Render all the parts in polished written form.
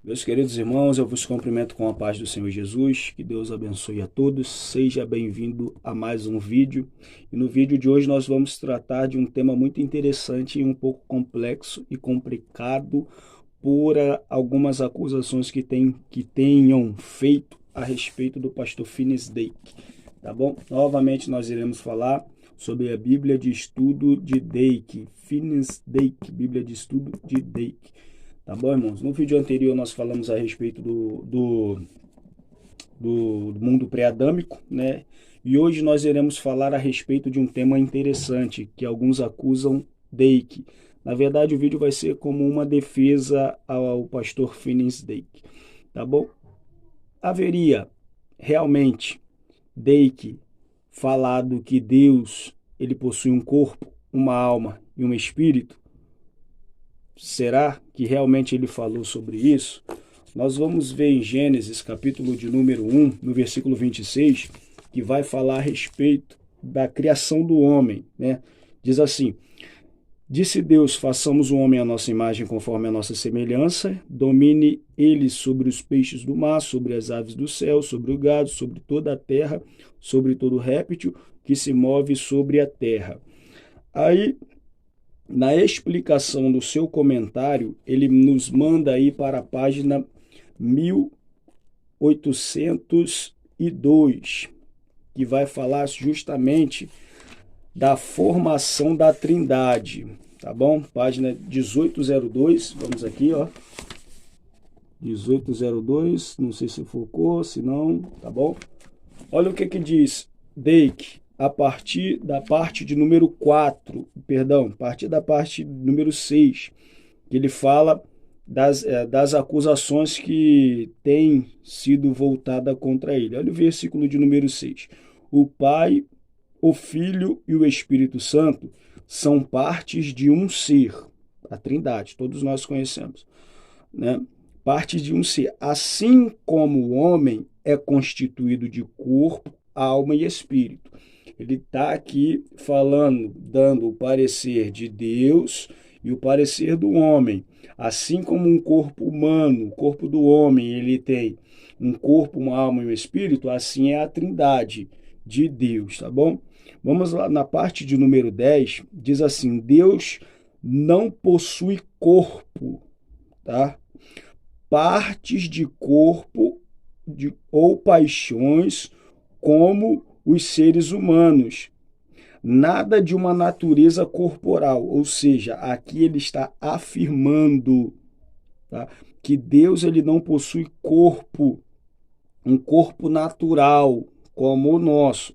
Meus queridos irmãos, eu vos cumprimento com a paz do Senhor Jesus, que Deus abençoe a todos, seja bem-vindo a mais um vídeo. E no vídeo de hoje nós vamos tratar de um tema muito interessante e um pouco complexo e complicado por algumas acusações que tenham feito a respeito do pastor Finis Dake, tá bom? Novamente nós iremos falar sobre a Bíblia de Estudo de Dake, Finis Dake, Bíblia de Estudo de Dake. Tá bom, irmãos? No vídeo anterior nós falamos a respeito do mundo pré-adâmico, né? E hoje nós iremos falar a respeito de um tema interessante que alguns acusam Dake. Na verdade, o vídeo vai ser como uma defesa ao pastor Finis Dake, tá bom? Haveria realmente Dake falado que Deus ele possui um corpo, uma alma e um espírito? Será que realmente ele falou sobre isso? Nós vamos ver em Gênesis, capítulo de número 1, no versículo 26, que vai falar a respeito da criação do homem, né? Diz assim: disse Deus, façamos o homem à nossa imagem conforme a nossa semelhança, domine ele sobre os peixes do mar, sobre as aves do céu, sobre o gado, sobre toda a terra, sobre todo réptil que se move sobre a terra. Aí, na explicação do seu comentário, ele nos manda aí para a página 1802, que vai falar justamente da formação da Trindade, tá bom? Página 1802, vamos aqui, ó. 1802, não sei se focou, se não, tá bom? Olha o que diz Dake a partir da parte de número 4, a partir da parte número 6, que ele fala das acusações que têm sido voltadas contra ele. Olha o versículo de número 6. O Pai, o Filho e o Espírito Santo são partes de um ser, a Trindade, todos nós conhecemos, né? Partes de um ser, assim como o homem é constituído de corpo, alma e espírito. Ele está aqui falando, dando o parecer de Deus e o parecer do homem. Assim como um corpo humano, o corpo do homem, ele tem um corpo, uma alma e um espírito, assim é a Trindade de Deus, tá bom? Vamos lá na parte de número 10, diz assim: Deus não possui corpo, tá? Partes de corpo ou paixões como os seres humanos. Nada de uma natureza corporal, ou seja, aqui ele está afirmando, tá, que Deus ele não possui corpo, um corpo natural como o nosso,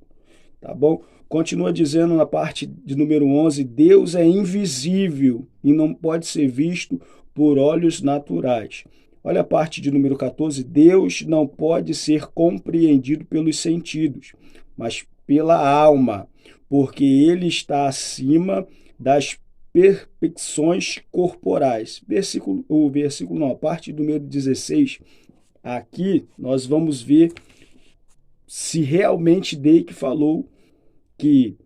tá bom? Continua dizendo na parte de número 11, Deus é invisível e não pode ser visto por olhos naturais. Olha a parte de número 14, Deus não pode ser compreendido pelos sentidos, mas pela alma, porque ele está acima das perfeições corporais. A parte do número 16, aqui nós vamos ver se realmente Dake falou que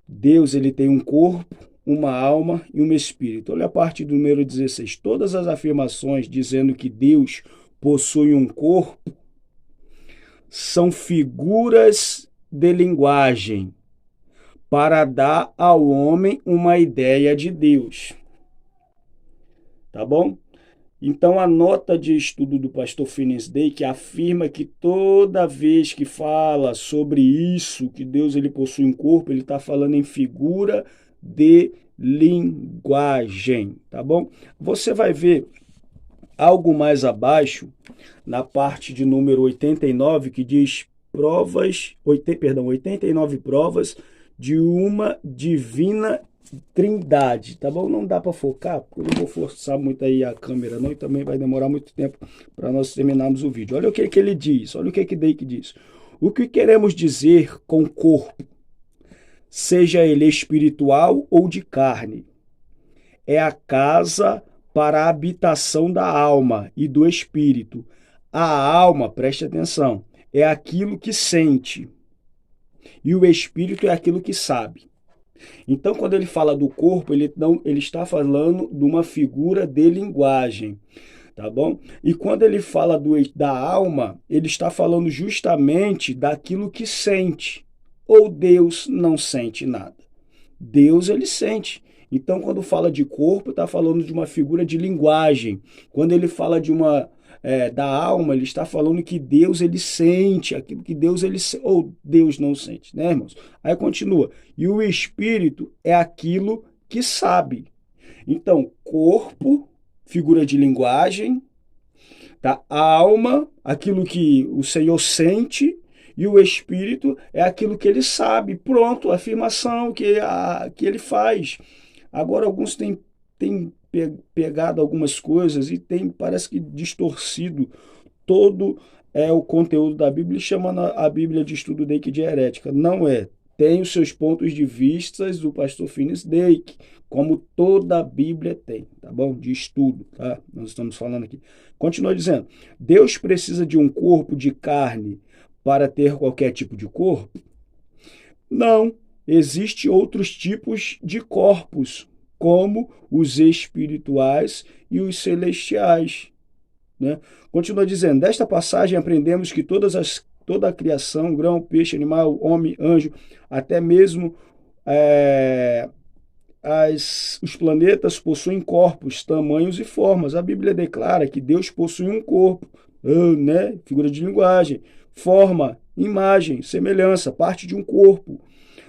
Deus ele tem um corpo, uma alma e um espírito. Olha a parte do número 16. Todas as afirmações dizendo que Deus possui um corpo são figuras de linguagem para dar ao homem uma ideia de Deus. Tá bom? Então, a nota de estudo do pastor Finis Dake afirma que toda vez que fala sobre isso, que Deus ele possui um corpo, ele está falando em figura de linguagem, tá bom? Você vai ver algo mais abaixo, na parte de número 89, que diz 89 provas de uma divina Trindade, tá bom? Não dá para focar, porque eu não vou forçar muito aí a câmera não, e também vai demorar muito tempo para nós terminarmos o vídeo. Olha o que ele diz, olha o que Dake diz. O que queremos dizer com corpo, seja ele espiritual ou de carne, é a casa para a habitação da alma e do espírito. A alma, preste atenção, é aquilo que sente, e o espírito é aquilo que sabe. Então, quando ele fala do corpo, ele está falando de uma figura de linguagem. tá bom? E quando ele fala da alma, ele está falando justamente daquilo que sente. Ou Deus não sente nada? Deus, ele sente. Então, quando fala de corpo, está falando de uma figura de linguagem. Quando ele fala da alma, ele está falando que Deus, ele sente aquilo que Deus, ou Deus não sente, né, irmãos? Aí continua. E o espírito é aquilo que sabe. Então, corpo, figura de linguagem, tá? A alma, aquilo que o Senhor sente, e o espírito é aquilo que ele sabe. Pronto, a afirmação que ele faz. Agora, alguns têm pegado algumas coisas e parece que distorcido todo o conteúdo da Bíblia e chamando a Bíblia de estudo Dake de herética. Não é. Tem os seus pontos de vista do pastor Finis Dake, como toda a Bíblia tem, tá bom? De estudo, tá? Nós estamos falando aqui. Continua dizendo, Deus precisa de um corpo de carne para ter qualquer tipo de corpo? Não. Existem outros tipos de corpos, como os espirituais e os celestiais, né? Continua dizendo, desta passagem aprendemos que toda a criação, grão, peixe, animal, homem, anjo, até mesmo os planetas possuem corpos, tamanhos e formas. A Bíblia declara que Deus possui um corpo, né? Figura de linguagem, forma, imagem, semelhança, parte de um corpo,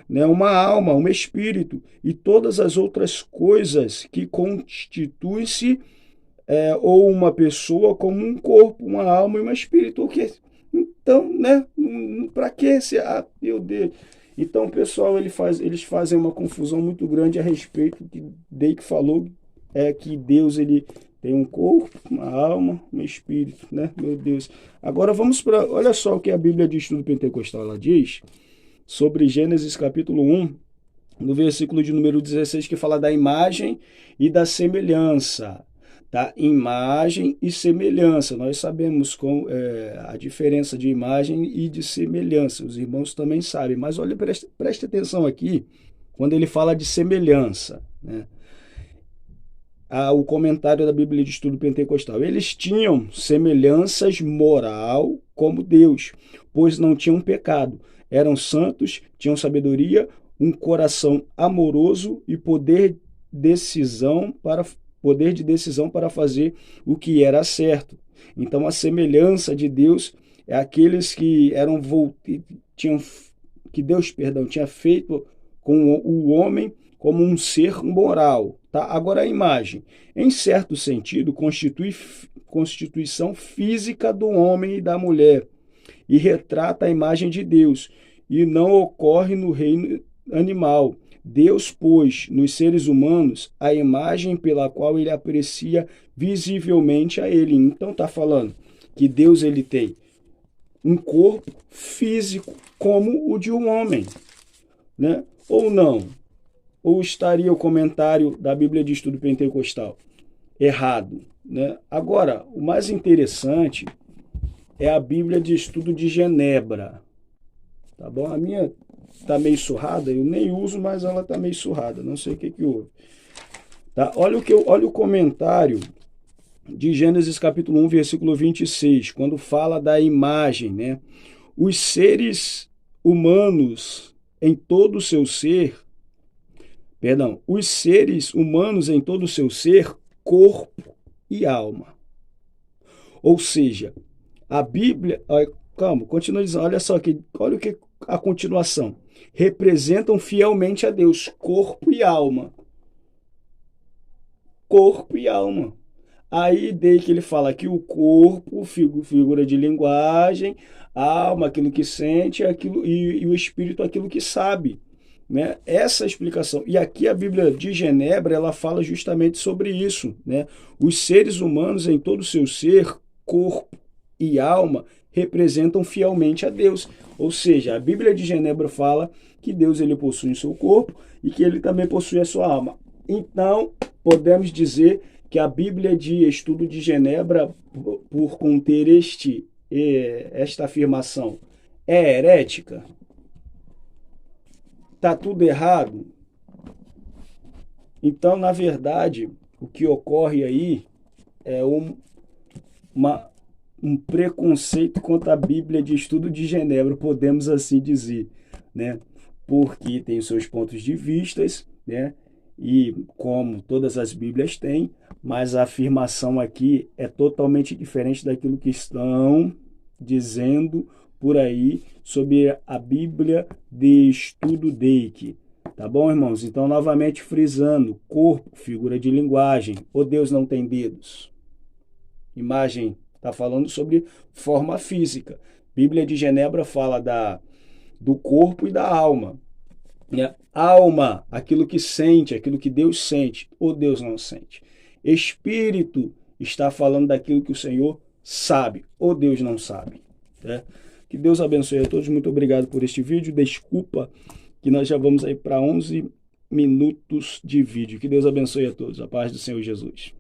né? Uma alma, um espírito e todas as outras coisas que constituem-se ou uma pessoa como um corpo, uma alma e um espírito. O que? Então, né? Para que esse? Ah, meu Deus. Então, pessoal, eles fazem uma confusão muito grande a respeito que Dake falou que Deus ele tem um corpo, uma alma, um espírito, né? Meu Deus. Agora vamos para, olha só o que a Bíblia de Estudo Pentecostal ela diz sobre Gênesis capítulo 1, no versículo de número 16, que fala da imagem e da semelhança. Tá? Imagem e semelhança. Nós sabemos a diferença de imagem e de semelhança. Os irmãos também sabem. Mas olha, preste atenção aqui, quando ele fala de semelhança, né? O comentário da Bíblia de Estudo Pentecostal. Eles tinham semelhanças moral como Deus, pois não tinham pecado. Eram santos, tinham sabedoria, um coração amoroso e poder de decisão para fazer o que era certo. Então, a semelhança de Deus é aqueles que que Deus, tinha feito com o homem como um ser moral. Tá? Agora, a imagem, em certo sentido, constituição física do homem e da mulher e retrata a imagem de Deus e não ocorre no reino animal. Deus pôs nos seres humanos a imagem pela qual ele aprecia visivelmente a ele. Então está falando que Deus ele tem um corpo físico como o de um homem, né? Ou não? Ou estaria o comentário da Bíblia de Estudo Pentecostal errado, né? Agora, o mais interessante é a Bíblia de Estudo de Genebra, tá bom? A minha tá meio surrada, eu nem uso, mas ela tá meio surrada, não sei o que houve. Tá? Olha o comentário de Gênesis capítulo 1, versículo 26, quando fala da imagem, né? Os seres humanos em todo o seu ser, os seres humanos em todo o seu ser, corpo e alma. Ou seja, a Bíblia, calma, continua dizendo, olha só aqui, olha o que a continuação. Representam fielmente a Deus, corpo e alma. Corpo e alma. Aí daí que ele fala que o corpo, figura de linguagem, a alma, aquilo que sente, aquilo, e o espírito, aquilo que sabe. Né? Essa explicação. E aqui a Bíblia de Genebra, ela fala justamente sobre isso. Né? Os seres humanos em todo o seu ser, corpo e alma, representam fielmente a Deus. Ou seja, a Bíblia de Genebra fala que Deus ele possui o seu corpo e que ele também possui a sua alma. Então, podemos dizer que a Bíblia de Estudo de Genebra, por conter esta afirmação, é herética? Está tudo errado? Então, na verdade, o que ocorre aí é um preconceito contra a Bíblia de Estudo de Genebra, podemos assim dizer, né? Porque tem os seus pontos de vistas, né? E como todas as Bíblias têm, mas a afirmação aqui é totalmente diferente daquilo que estão dizendo por aí sobre a Bíblia de Estudo Dake. Tá bom, irmãos? Então, novamente frisando, corpo, figura de linguagem. O Deus não tem dedos. Imagem, está falando sobre forma física. Bíblia de Genebra fala do corpo e da alma. Alma, aquilo que sente, aquilo que Deus sente, ou Deus não sente. Espírito está falando daquilo que o Senhor sabe, ou Deus não sabe. Né? Que Deus abençoe a todos. Muito obrigado por este vídeo. Desculpa que nós já vamos aí para 11 minutos de vídeo. Que Deus abençoe a todos. A paz do Senhor Jesus.